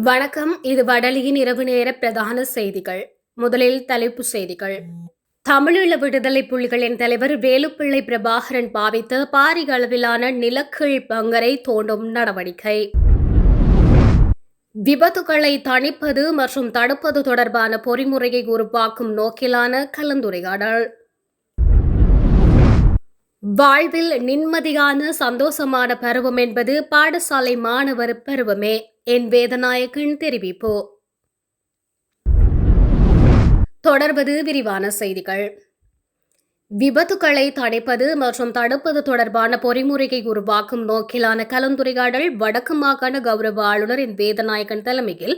வணக்கம். இது வடலியின் இரவு நேர பிரதான செய்திகள். முதலில் தலைப்புச் செய்திகள். தமிழீழ விடுதலை புலிகளின் தலைவர் வேலுப்பிள்ளை பிரபாகரன் பாவித்த பாரிய அளவிலான நிலக்கீழ் பங்கரை தோண்டும் நடவடிக்கை. விபத்துகளை தணிப்பது மற்றும் தடுப்பது தொடர்பான பொறிமுறையை உருவாக்கும் நோக்கிலான கலந்துரையாடல். வாழ்வில் நிம்மதியான சந்தோஷமான பருவம் என்பது பாடசாலை மாணவர் பருவமே என் வேதநாயகன் தெரிவிப்பு. தொடர்வது விரிவான செய்திகள். விபத்துகளை தணிப்பது மற்றும் தடுப்பது தொடர்பான பொறிமுறையை உருவாக்கும் நோக்கிலான கலந்துரையாடல் வடக்கு மாகாண கௌரவ ஆளுநர் என் வேதநாயகன் தலைமையில்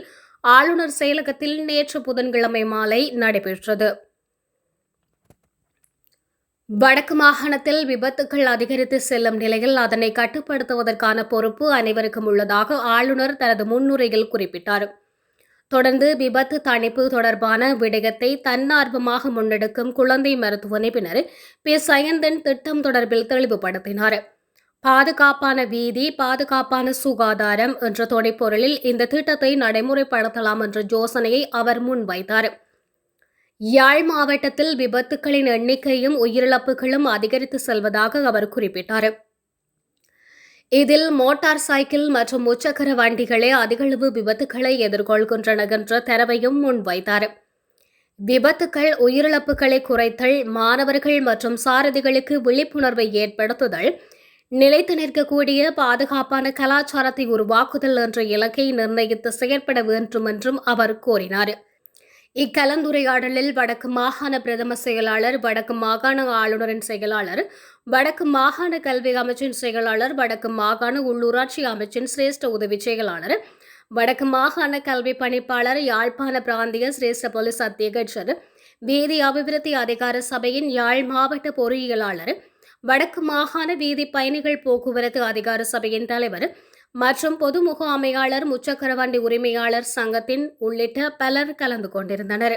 ஆளுநர் செயலகத்தில் நேற்று புதன்கிழமை மாலை நடைபெற்றது. வடக்கு மாகாணத்தில் விபத்துகள் அதிகரித்து செல்லும் நிலையில் அதனை கட்டுப்படுத்துவதற்கான பொறுப்பு அனைவருக்கும் உள்ளதாக ஆளுநர் தனது முன்னுரையில் குறிப்பிட்டார். தொடர்ந்து விபத்து தணிப்பு தொடர்பான விடயத்தை தன்னார்வமாக முன்னெடுக்கும் குழந்தை மருத்துவ நிபுணர் பி சயந்தன் திட்டம் தொடர்பில் தெளிவுபடுத்தினார். பாதுகாப்பான வீதி பாதுகாப்பான சுகாதாரம் என்ற துணைப்பொருளில் இந்த திட்டத்தை நடைமுறைப்படுத்தலாம் என்ற யோசனையை அவர் முன்வைத்தார். யாழ் மாவட்டத்தில் விபத்துகளின் எண்ணிக்கையும் உயிரிழப்புகளும் அதிகரித்து செல்வதாக அவர் குறிப்பிட்டார். இதில் மோட்டார் சைக்கிள் மற்றும் முச்சக்கர வண்டிகளே அதிகளவு விபத்துகளை எதிர்கொள்கின்றன என்ற தரவையும் முன்வைத்தார். விபத்துகள் உயிரிழப்புகளை குறைத்தல், மாணவர்கள் மற்றும் சாரதிகளுக்கு விழிப்புணர்வை ஏற்படுத்துதல், நிலைத்து நிற்கக்கூடிய பாதுகாப்பான கலாச்சாரத்தை உருவாக்குதல் என்ற இலக்கை நிர்ணயித்து செயற்பட வேண்டும் என்றும் அவர் கூறினார். இக்கலந்துரையாடலில் வடக்கு மாகாண பிரதம செயலாளர், வடக்கு மாகாண ஆளுநரின் செயலாளர், வடக்கு மாகாண கல்வி அமைச்சின் செயலாளர், வடக்கு மாகாண உள்ளூராட்சி அமைச்சின் சிரேஷ்ட உதவி செயலாளர், வடக்கு மாகாண கல்வி பணிப்பாளர், யாழ்ப்பாண பிராந்திய சிரேஷ்ட போலீஸ் அத்தியட்சர், வீதி அபிவிருத்தி அதிகார சபையின் யாழ் மாவட்ட பொறியியலாளர், வடக்கு மாகாண வீதி பயணிகள் போக்குவரத்து அதிகார சபையின் தலைவர் மற்றும் பொது முகாமையாளர், முச்சக்கர வண்டி உரிமையாளர் சங்கத்தின் உள்ளிட்ட பலர் கலந்து கொண்டிருந்தனர்.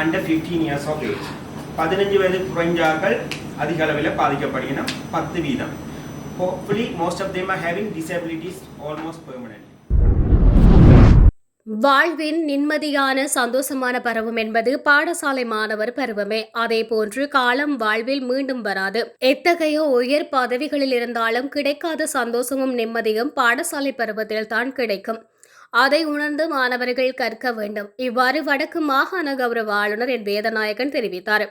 Under 15 years of age 15 வயது குறைஞ்சார்கள் அதிக அளவில் பாதிக்கப்படுகின்றன 10%. Hopefully most of them are having disabilities almost permanent. வாழ்வின் நிம்மதியான சந்தோஷமான பருவம் என்பது பாடசாலை மாணவர் பருவமே. அதேபோன்று காலம் வாழ்வில் மீண்டும் வராது. எத்தகைய உயர் பதவிகளில் இருந்தாலும் கிடைக்காத சந்தோஷமும் நிம்மதியும் பாடசாலை பருவத்தில் தான் கிடைக்கும். அதை உணர்ந்து மாணவர்கள் கற்க வேண்டும். இவ்வாறு வடக்கு மாகாண கௌரவ ஆளுநர் என் வேதநாயகன் தெரிவித்தார்.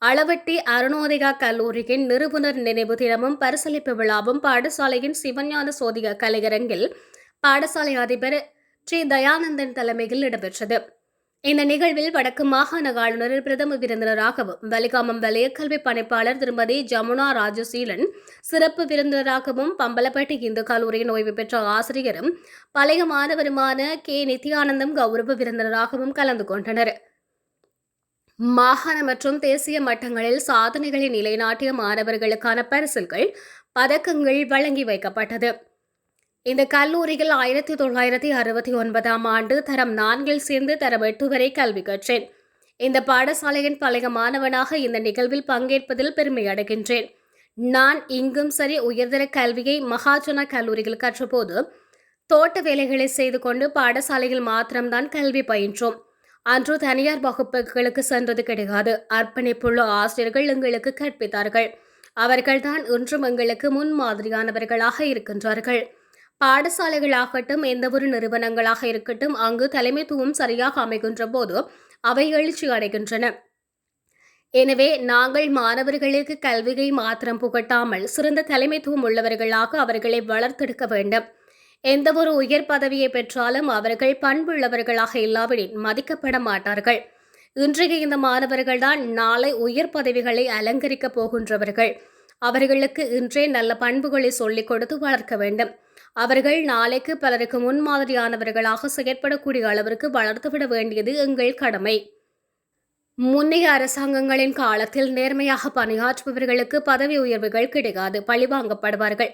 அளவட்டி அருணோதயா கல்லூரியின் நிறுவனர் நினைவு தினமும் பரிசளிப்பு விழாவும் பாடசாலையின் சிவஞான சோதிக கலையரங்கில் பாடசாலை அதிபர் ஸ்ரீ தயானந்தன் தலைமையில் இடம்பெற்றது. இந்த நிகழ்வில் வடக்கு மாகாண ஆளுநர் பிரதம விருந்தினராகவும், வலிகாமம் வலய கல்வி பணிப்பாளர் திருமதி ஜமுனா ராஜசீலன் சிறப்பு விருந்தினராகவும், பம்பலப்பட்டி இந்து கல்லூரியின் ஓய்வு பெற்ற ஆசிரியரும் பழைய மாணவருமான கே நித்யானந்தம் கௌரவ விருந்தினராகவும் கலந்து கொண்டனர். மாகாண மற்றும் தேசிய மட்டங்களில் சாதனைகளை நிலைநாட்டிய மாணவர்களுக்கான பரிசில்கள், பதக்கங்கள் வழங்கி வைக்கப்பட்டது. இந்த கல்லூரியில் 1969ஆம் ஆண்டு தரம் 4 சேர்ந்து தரம் 8 வரை கல்வி கற்றேன். இந்த பாடசாலையின் பழைய மாணவனாக இந்த நிகழ்வில் பங்கேற்பதில் பெருமை அடைகின்றேன். நான் இங்கும் சரி உயர்தர கல்வியை மகாஜன கல்லூரியில் கற்றபோது தோட்ட வேலைகளை செய்து கொண்டு பாடசாலையில் மாத்திரம்தான் கல்வி பயின்றோம். அன்று தனியார் வகுப்புகளுக்கு சென்றது கிடையாது. அர்ப்பணிப்புள்ள ஆசிரியர்கள் எங்களுக்கு கற்பித்தார்கள். அவர்கள்தான் இன்றும் எங்களுக்கு முன்மாதிரியானவர்களாக இருக்கின்றார்கள். பாடசாலைகளாகட்டும், எந்தவொரு நிறுவனங்களாக இருக்கட்டும், அங்கு தலைமைத்துவம் சரியாக அமைகின்ற போது அவை எழுச்சி அடைகின்றன. எனவே நாங்கள் மாணவர்களுக்கு கல்வியை மாத்திரம் புகட்டாமல் சிறந்த தலைமைத்துவம் உள்ளவர்களாக அவர்களை வளர்த்தெடுக்க வேண்டும். எந்தவொரு உயர் பதவியை பெற்றாலும் அவர்கள் பண்புள்ளவர்களாக இல்லாவிடின் மதிக்கப்பட மாட்டார்கள். இன்றைய இந்த மாணவர்கள்தான் நாளை உயர் பதவிகளை அலங்கரிக்கப் போகின்றவர்கள். அவர்களுக்கு இன்றே நல்ல பண்புகளை சொல்லிக் கொடுத்து வளர்க்க வேண்டும். அவர்கள் நாளைக்கு பலருக்கு முன்மாதிரியானவர்களாக செயற்படக்கூடிய அளவிற்கு வளர்த்துவிட வேண்டியது எங்கள் கடமை. முன்னைய அரசாங்கங்களின் காலத்தில் நேர்மையாக பணியாற்றுபவர்களுக்கு பதவி உயர்வுகள் கிடையாது, பழிவாங்கப்படுவார்கள்.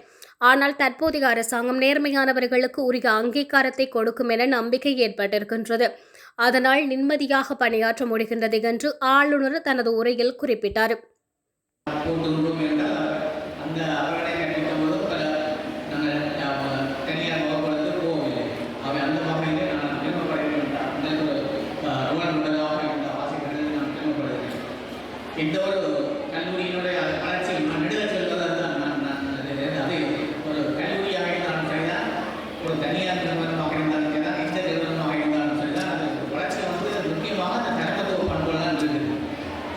ஆனால் தற்போதைய அரசாங்கம் நேர்மையானவர்களுக்கு உரிய அங்கீகாரத்தை கொடுக்கும் என நம்பிக்கை ஏற்பட்டிருக்கின்றது. அதனால் நிம்மதியாக பணியாற்ற முடிகின்றது என்று ஆளுநர் தனது உரையில் குறிப்பிட்டார். கூட்டுறவு என்றால் அந்த அறவடை கட்டிக்கும் போது பல நாங்கள் தனியார் வகுப்புகளுக்கு போகவில்லை. அவை அந்த வகையிலே நான் பெருமைப்படுகின்ற அந்த ருவன் முதலாக இருந்த ஆசிரியர்களை நான் பெருமைப்படுகிறேன். இந்த ஒரு கல்லூரியினுடைய வளர்ச்சியில் நான் நெடுக செல்வதால் தான் அதை ஒரு கல்லூரியாக இருந்தாலும் சரிதான், ஒரு தனியார் நிறுவனமாக இருந்தாலும் சரிதான், எந்த நிறுவனமாக இருந்தாலும் சரிதான், அது வளர்ச்சி வந்து முக்கியமாக அந்த தலைமைத்துவ பண்புகள் தான் இருக்குது.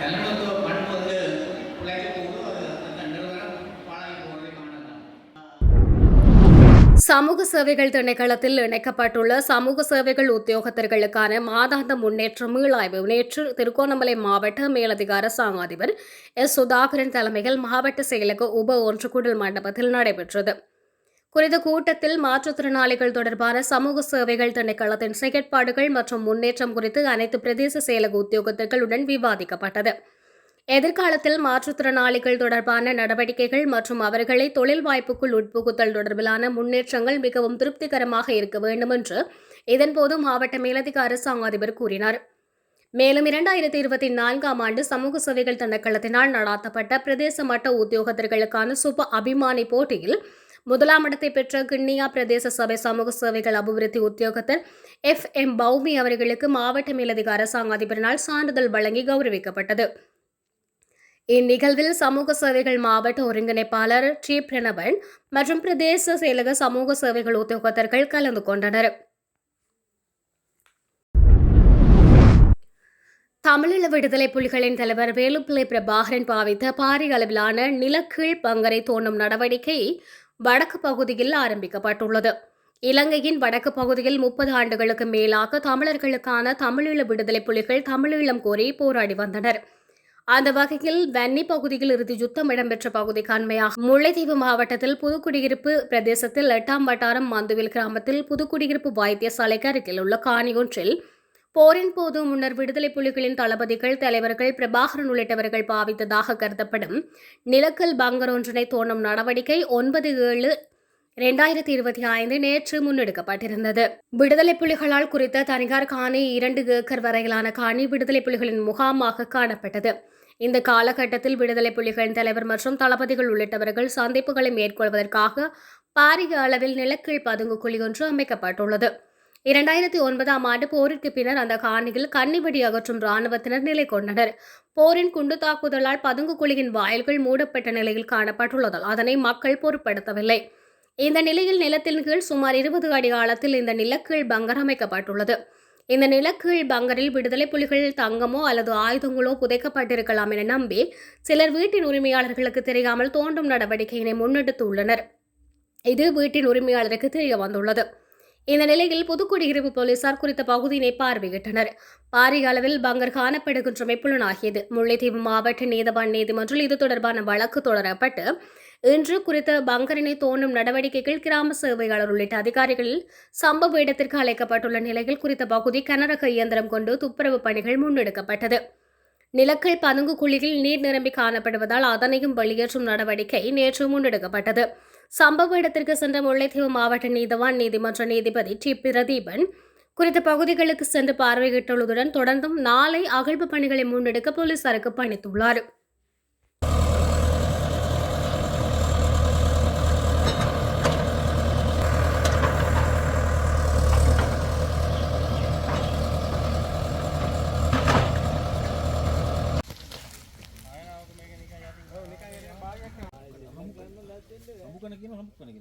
தலைமைத்துவ பண்பு வந்து சமூக சேவைகள் திணைக்களத்தில் இணைக்கப்பட்டுள்ள சமூக சேவைகள் உத்தியோகத்தர்களுக்கான மாதாந்த முன்னேற்ற மீளாய்வு நேற்று திருகோணமலை மாவட்ட மேலதிக அரசாங்க அதிபர் எஸ். சுதாகரன் தலைமையில் மாவட்ட செயலக உப ஒன்றுகூடல் மண்டபத்தில் நடைபெற்றது. குறித்த கூட்டத்தில் மாற்றுத்திறனாளிகள் தொடர்பான சமூக சேவைகள் திணைக்களத்தின் செயற்பாடுகள் மற்றும் முன்னேற்றம் குறித்து அனைத்து பிரதேச செயலக உத்தியோகத்தர்களுடன் விவாதிக்கப்பட்டது. எதிர்காலத்தில் மாற்றுத்திறனாளிகள் தொடர்பான நடவடிக்கைகள் மற்றும் அவர்களை தொழில் வாய்ப்புக்குள் உட்புகுத்தல் தொடர்பிலான முன்னேற்றங்கள் மிகவும் திருப்திகரமாக இருக்க வேண்டும் என்று இதன்போது மாவட்ட மேலதிக அரசாங்க அதிபர் கூறினார். மேலும் 2024ஆம் ஆண்டு சமூக சேவைகள் திணைக்களத்தினால் நடாத்தப்பட்ட பிரதேச மட்ட உத்தியோகத்தர்களுக்கான சுப அபிமானி போட்டியில் முதலாம் இடத்தை பெற்ற கிண்ணியா பிரதேச சபை சமூக சேவைகள் அபிவிருத்தி உத்தியோகத்தர் FM பௌமி அவர்களுக்கு மாவட்ட மேலதிக அரசாங்க அதிபரினால் சான்றிதழ் வழங்கி கௌரவிக்கப்பட்டது. இந்நிகழ்வில் சமூக சேவைகள் மாவட்ட ஒருங்கிணைப்பாளர் டி. பிரணவன் மற்றும் பிரதேச செயலக சமூக சேவைகள் உத்தியோகத்தர்கள் கலந்து கொண்டனர். தமிழீழ விடுதலை புலிகளின் தலைவர் வேலுப்பிள்ளை பிரபாகரன் பாவித்த பாரிய அளவிலான நிலக்கீழ் பங்கரை தோண்டும் நடவடிக்கை வடக்கு பகுதியில் ஆரம்பிக்கப்பட்டுள்ளது. இலங்கையின் வடக்கு பகுதியில் 30 ஆண்டுகளுக்கு மேலாக தமிழர்களுக்கான தமிழீழ விடுதலை புலிகள் தமிழீழம் கோரி போராடி வந்தனர். அந்த வகையில் வன்னி பகுதியில் இறுதி யுத்தம் இடம்பெற்ற பகுதிக்கு அண்மையாக முல்லைத்தீவு மாவட்டத்தில் புதுக்குடியிருப்பு பிரதேசத்தில் 8ஆம் வட்டாரம் மந்துவில் கிராமத்தில் புதுக்குடியிருப்பு வைத்தியசாலைக்கு அருகில் உள்ள காணி ஒன்றில் போரின் போது முன்னர் விடுதலை புலிகளின் தளபதிகள் தலைவர்கள் பிரபாகரன் உள்ளிட்டவர்கள் பாவித்ததாக கருதப்படும் நிலக்கல் பங்கர் ஒன்றினை தோண்டும் நடவடிக்கை 9/7/2025 நேற்று முன்னெடுக்கப்பட்டிருந்தது. விடுதலை புலிகளால் குறித்த தனியார் காணி 2 ஏக்கர் வரையிலான காணி விடுதலை புலிகளின் முகாமாக காணப்பட்டது. இந்த காலகட்டத்தில் விடுதலை புலிகளின் தலைவர் மற்றும் தளபதிகள் உள்ளிட்டவர்கள் சந்திப்புகளை மேற்கொள்வதற்காக பாரிய அளவில் நிலக்கீழ் பதுங்கு குழி ஒன்று அமைக்கப்பட்டுள்ளது. 2009ஆம் ஆண்டு போருக்கு பின்னர் அந்த காணியில் கன்னிவெடி அகற்றும் இராணுவத்தினர் நிலை கொண்டனர். போரின் குண்டு தாக்குதலால் பதுங்கு குழியின் வாயில்கள் மூடப்பட்ட நிலையில் காணப்பட்டுள்ளதால் அதனை மக்கள் பொருட்படுத்தவில்லை. இந்த நிலையில் நிலத்தின் கீழ் சுமார் 20 அடி ஆழத்தில் இந்த நிலக்கீழ் பங்கர் அமைக்கப்பட்டுள்ளது. இந்த நிலக்கீழ் பங்கரில் விடுதலை புலிகள் தங்கமோ அல்லது ஆயுதங்களோ புதைக்கப்பட்டிருக்கலாம் என நம்பி சிலர் வீட்டின் உரிமையாளர்களுக்கு தெரியாமல் தோண்டும் நடவடிக்கையினை முன்னெடுத்துள்ளனர். இது வீட்டின் உரிமையாளருக்கு தெரிய வந்துள்ளது. இந்த நிலையில் புதுக்குடியிருப்பு போலீசார் குறித்த பகுதியினை பார்வையிட்டனர். பாரிய அளவில் பங்கர் காணப்படுகின்றமை புலனாகியது. முல்லைத்தீவு மாவட்ட நீதவான் நீதிமன்றில் இது தொடர்பான வழக்கு தொடரப்பட்டு இன்று குறித்த பங்கரினை தோண்டும் நடவடிக்கைகள் கிராம சேவையாளர் உள்ளிட்ட அதிகாரிகள் சம்பவ இடத்திற்கு அழைக்கப்பட்டுள்ள நிலையில் குறித்த பகுதி கனரக இயந்திரம் கொண்டு துப்புரவு பணிகள் முன்னெடுக்கப்பட்டது. நிலக்கல் பதுங்கு குழியில் நீர் நிரம்பி காணப்படுவதால் அதனையும் வெளியேற்றும் நடவடிக்கை நேற்று முன்னெடுக்கப்பட்டது. சம்பவ இடத்திற்கு சென்ற முல்லைத்தீவு மாவட்ட நீதவான் நீதிமன்ற நீதிபதி டி. பிரதீபன் குறித்த பகுதிகளுக்கு சென்று பார்வையிட்டுள்ளதுடன் தொடர்ந்தும் நாளை அகழ்வு பணிகளை முன்னெடுக்க போலீசாருக்கு பணித்துள்ளார். Bukan lagi, bukan lagi.